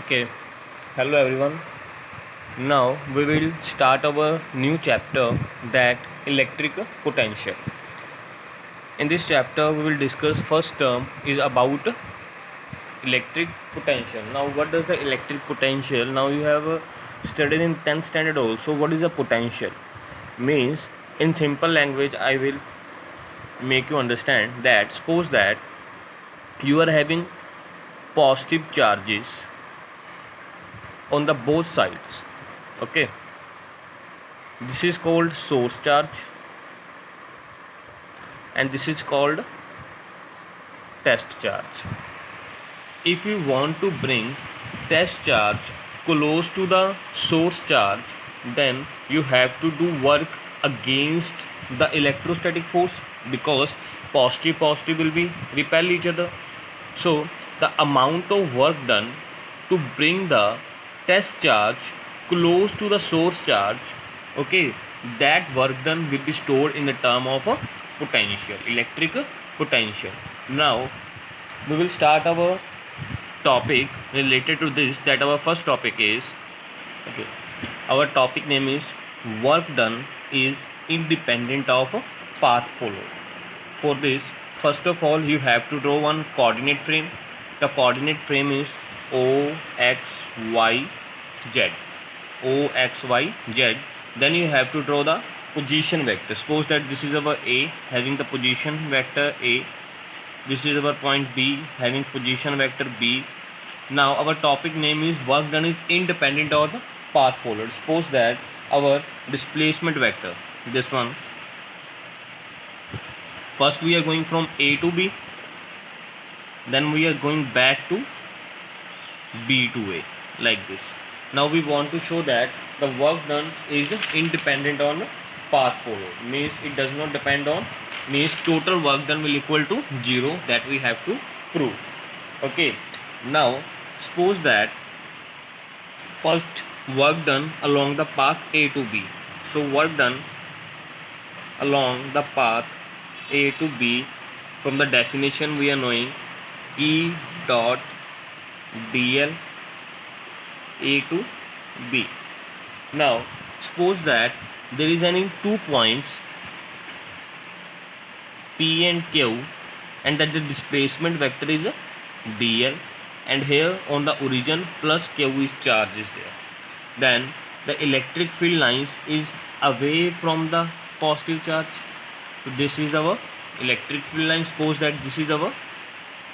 Okay, hello everyone. Now we will start our new chapter, that electric potential. In this chapter, we will discuss first term is about electric potential. Now, what does the electric potential? Now you have studied in 10th standard also. What is a potential? Means in simple language, I will make you understand that suppose that you are having positive charges on the both sides. Okay, this is called source charge and this is called test charge. If you want to bring test charge close to the source charge, then you have to do work against the electrostatic force, because positive will be repel each other. So the amount of work done to bring the test charge close to the source charge, okay, that work done will be stored in the term of a potential, electric potential. Now we will start our topic related to this. That our first topic is, okay, our topic name is work done is independent of path followed. For this, first of all, you have to draw one coordinate frame. The coordinate frame is o x y z, o x y z. Then you have to draw the position vector. Suppose that this is our a, having the position vector a. This is our point B, having position vector B. Now our topic name is work done is independent of the path followed. Suppose that our displacement vector, this one, first we are going from A to B, then we are going back to B to A, like this. Now we want to show that the work done is independent on path followed, means it does not depend on, means total work done will equal to 0, that we have to prove. Okay, now suppose that first work done along the path A to B. So work done along the path A to B, from the definition we are knowing E dot dl A to B. Now suppose that there is any 2 points P and Q, and that the displacement vector is a dl, and here on the origin plus Q is charge is there. Then the electric field lines is away from the positive charge. So this is our electric field line. Suppose that this is our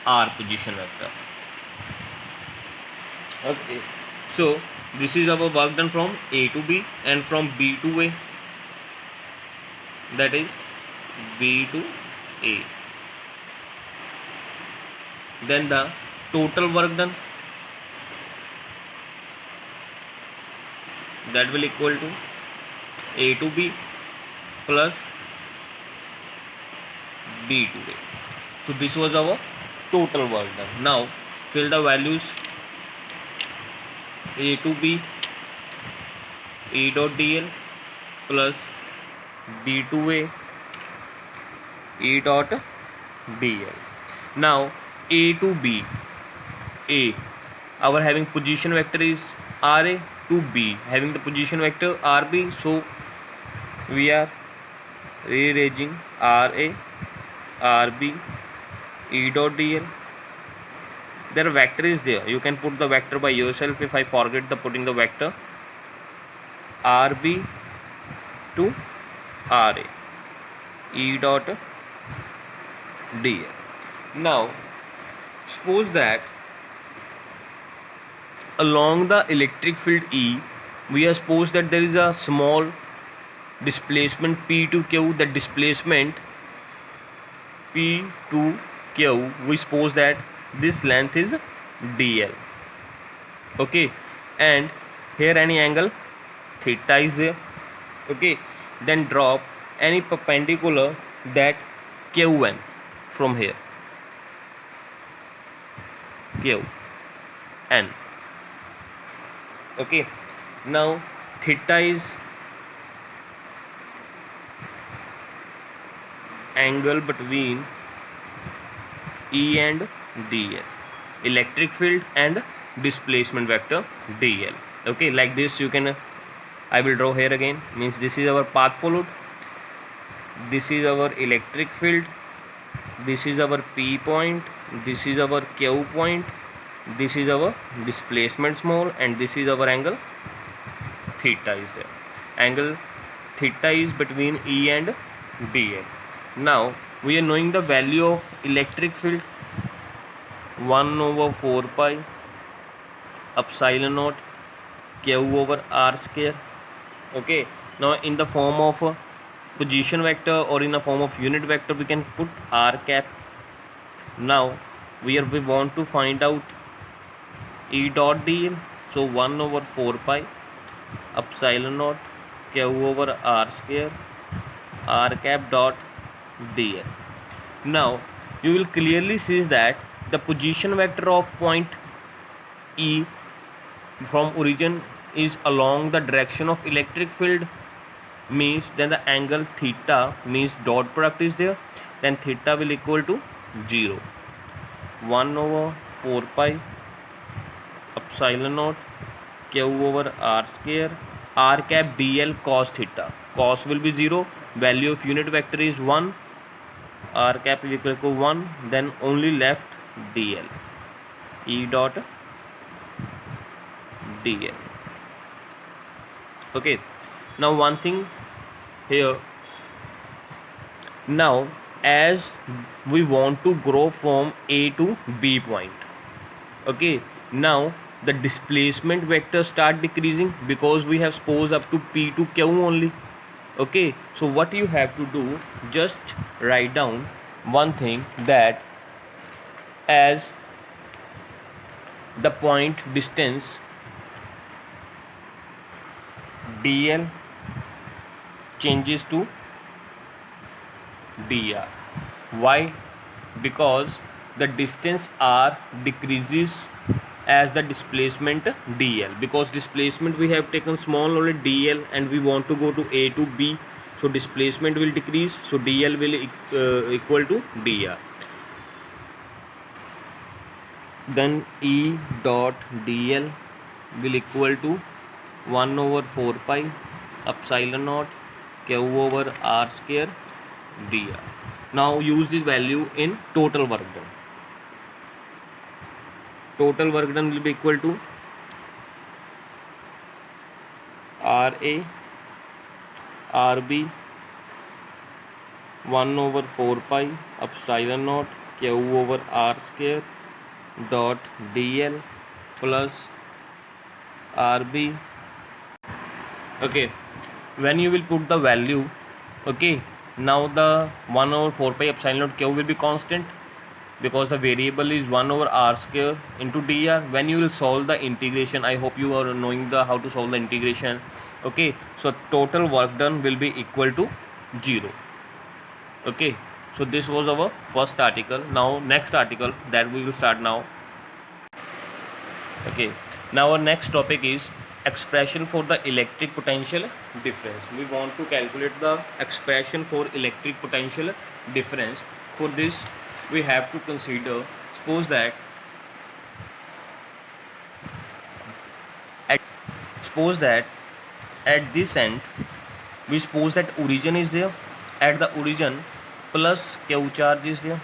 R position vector. Okay, so this is our work done from A to B and from B to A, that is B to A. Then the total work done, that will equal to A to B plus B to A. So this was our total work done. Now fill the values. A to B E dot dl plus B to A E dot dl. Now A to B, A, our having position vector is RA, to B having the position vector RB. So we are rearranging RA RB E dot dl. Their vector is there, you can put the vector by yourself if I forget the putting the vector. RB to RA E dot dl. Now suppose that along the electric field E, we are suppose that there is a small displacement P to Q. The displacement P to Q, we suppose that this length is dl. Okay, and here any angle theta is there. Okay, then drop any perpendicular, that Qn, from here Qn. Okay, now theta is angle between E and dl, electric field and displacement vector dl. Okay, like this you can, I will draw here again, means this is our path followed, this is our electric field, this is our P point, this is our Q point, this is our displacement small, and this is our angle theta is there. Angle theta is between E and dl. Now we are knowing the value of electric field, 1 over 4 pi epsilon naught Q over r square. Okay, now in the form of a position vector or in the form of unit vector we can put r cap. Now we want to find out E dot dl, so 1 over 4 pi epsilon naught Q over r square r cap dot dl. Now you will clearly see that the position vector of point E from origin is along the direction of electric field, means then the angle theta, means dot product is there, then theta will equal to 0. 1 over 4 pi epsilon naught Q over r square r cap dl cos theta. Cos will be 0, value of unit vector is 1, r cap is equal to 1, then only left dl, E dot dl. Okay, now one thing here, now as we want to grow from A to B point, okay, now the displacement vector start decreasing because we have suppose up to P to Q only. Okay, so what you have to do, just write down one thing, that as the point distance dl changes to dr. Why? Because the distance r decreases as the displacement dl, because displacement we have taken small only dl and we want to go to A to B, so displacement will decrease, so dl will equal to dr. Then E dot dl will equal to 1 over 4 pi epsilon naught Q over r square dr. Now use this value in total work done. Total work done will be equal to RA RB 1 over 4 pi epsilon naught Q over r square dot dl plus RB. Okay, when you will put the value, okay, now the 1 over 4 pi epsilon naught Q will be constant because the variable is 1 over r square into dr. When you will solve the integration, I hope you are knowing the how to solve the integration. Okay, so total work done will be equal to 0. Okay, so this was our first article. Now next article that we will start now. Okay, now our next topic is expression for the electric potential difference. We want to calculate the expression for electric potential difference. For this we have to consider, suppose that at this end, we suppose that origin is there, at the origin plus Q charge is there.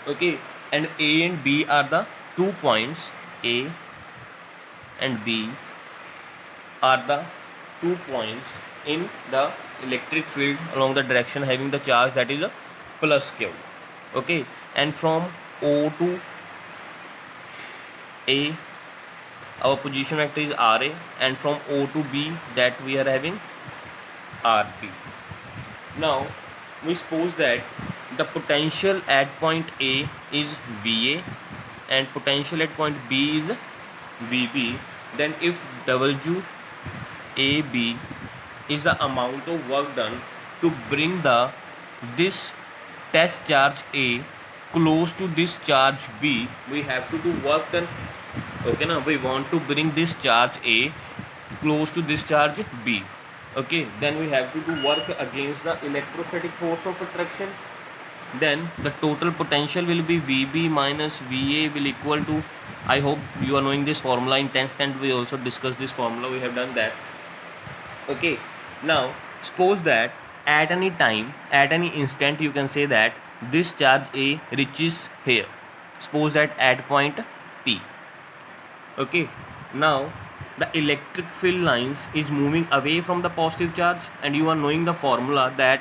Okay, and A and B are the 2 points, A and B are the 2 points in the electric field along the direction having the charge, that is a plus Q. Okay, and from O to A our position vector is RA, and from O to B that we are having RB. Now we suppose that the potential at point A is VA and potential at point B is VB. Then if WAB is the amount of work done to bring this test charge A close to this charge B, we have to do work done. Okay, now we want to bring this charge A close to this charge B. Okay, then we have to do work against the electrostatic force of attraction. then the total potential will be VB minus VA will equal to, I hope you are knowing this formula. In 10th standard we also discussed this formula, we have done that. Okay, now suppose that at any time, at any instant, you can say that this charge A reaches here, suppose that at point P. Okay, now the electric field lines is moving away from the positive charge, and you are knowing the formula that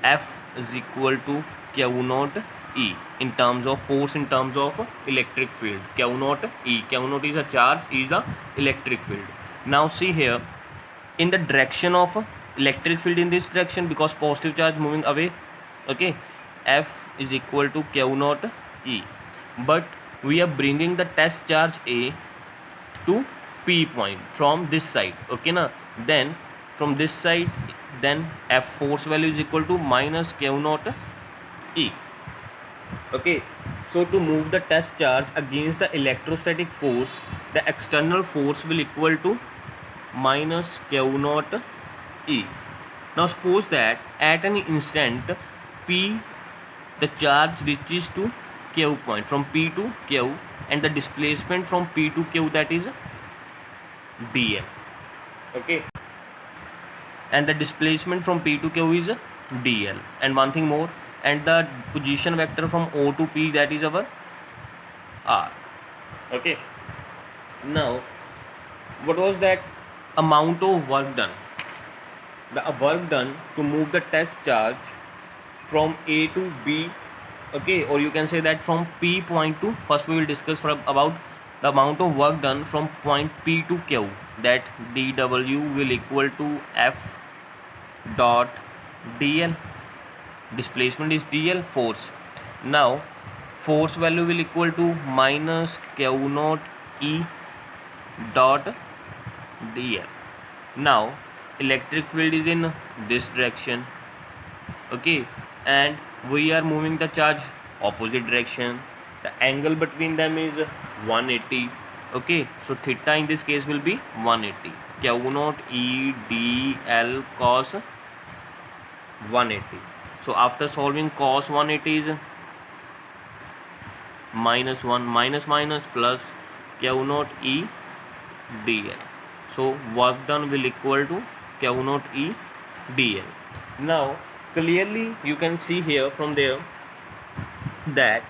F is equal to Q naught E in terms of force, in terms of electric field. Q naught E, Q naught is a charge, E is the electric field. Now see here, in the direction of electric field, in this direction, because positive charge moving away, okay, F is equal to Q naught E, but we are bringing the test charge A to P point from this side, okay na, then from this side, then F force value is equal to minus Q naught E. Okay, so to move the test charge against the electrostatic force, the external force will equal to minus Q naught E. Now suppose that at an instant P, the charge reaches to Q point, from P to Q, and the displacement from P to Q, that is dl. Okay, and the displacement from P to Q is dl, and one thing more, and the position vector from O to P, that is our r. Okay, now what was that amount of work done? The work done to move the test charge from A to B, okay, or you can say that from P point to, first we will discuss about the amount of work done from point P to Q, that dW will equal to F dot dl. Displacement is dl, force. Now force value will equal to minus Q naught E dot dl. Now electric field is in this direction, okay, and we are moving the charge opposite direction. The angle between them is 180. Okay, so theta in this case will be 180. Q naught E dl cos 180. So after solving, cos 180 is minus 1, minus minus plus Q naught E dl. So work done will equal to Q naught E dl. Now clearly you can see here from there that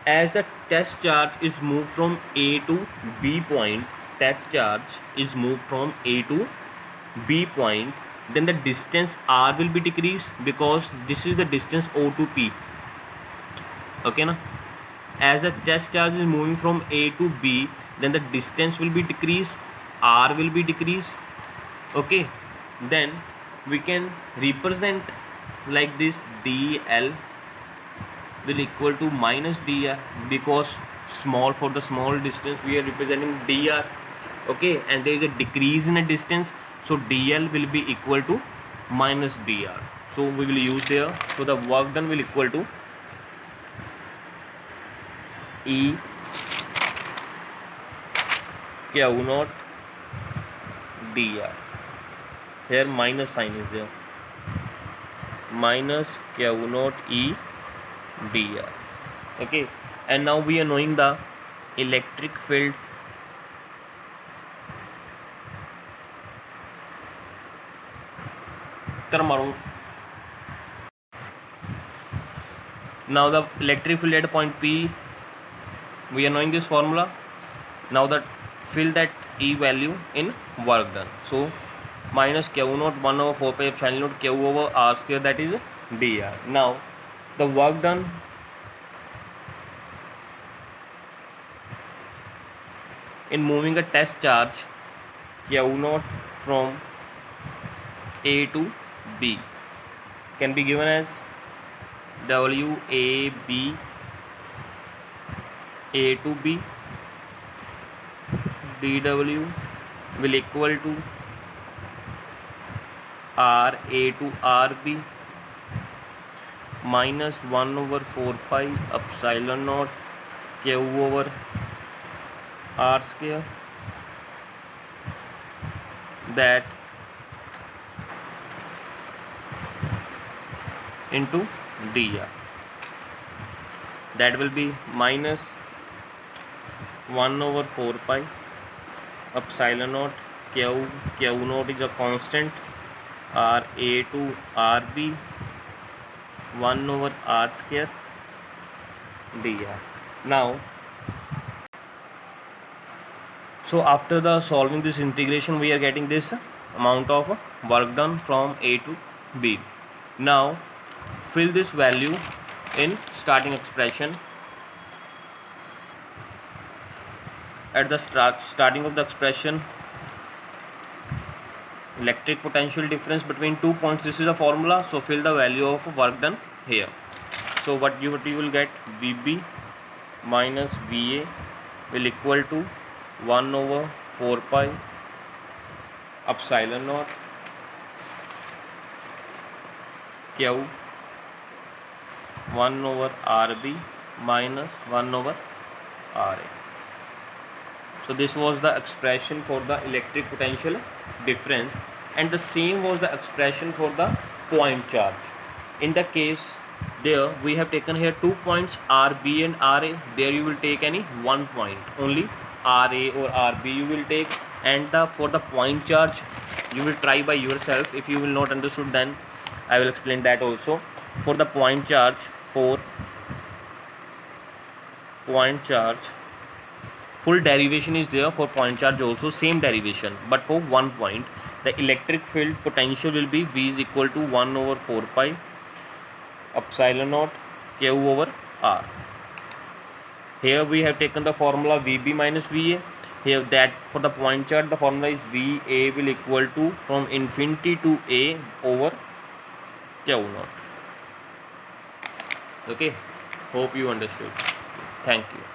as the test charge is moved from A to B point, test charge is moved from A to B point, then the distance r will be decreased, because this is the distance O to P. Okay na, as the test charge is moving from A to B, then the distance will be decreased, r will be decreased. Okay, then we can represent like this, dl will equal to minus dr, because small, for the small distance we are representing dr. Okay, and there is a decrease in a distance, so dl will be equal to minus dr, so we will use there. So the work done will equal to E Q naught dr. Here minus sign is there, minus Q naught E dr. Okay, and now we are knowing the electric field. Now the electric field at point P, we are knowing this formula. Now that fill that E value in work done, so minus Q naught 1 over 4 pi epsilon naught Q over r square, that is dr. Now the work done in moving a test charge Q naught from A to B can be given as W A B A to B dW will equal to R A to RB minus 1 over 4 pi epsilon naught Q over r square, that into dr. that will be minus 1 over 4 pi epsilon naught q naught is a constant, r a to r b 1 over r square dr. Now, so after the solving this integration, we are getting this amount of work done from A to B. Now fill this value in starting expression. At the starting of the expression, electric potential difference between 2 points, this is a formula, so fill the value of work done here. So what you will get, VB minus VA will equal to 1 over 4 pi epsilon naught Q 1 over RB minus 1 over RA. So this was the expression for the electric potential difference, and the same was the expression for the point charge. In the case there we have taken here 2 points RB and RA, there you will take any one point, only RA or RB you will take, and for the point charge you will try by yourself. If you will not understood, then I will explain that also. For the point charge, full derivation is there for point charge also, same derivation, but for 1 point the electric field potential will be V is equal to 1 over 4 pi epsilon naught Q over R. Here we have taken the formula VB minus VA. Here that for the point charge the formula is VA will equal to from infinity to A over Q naught. Okay, hope you understood. Thank you.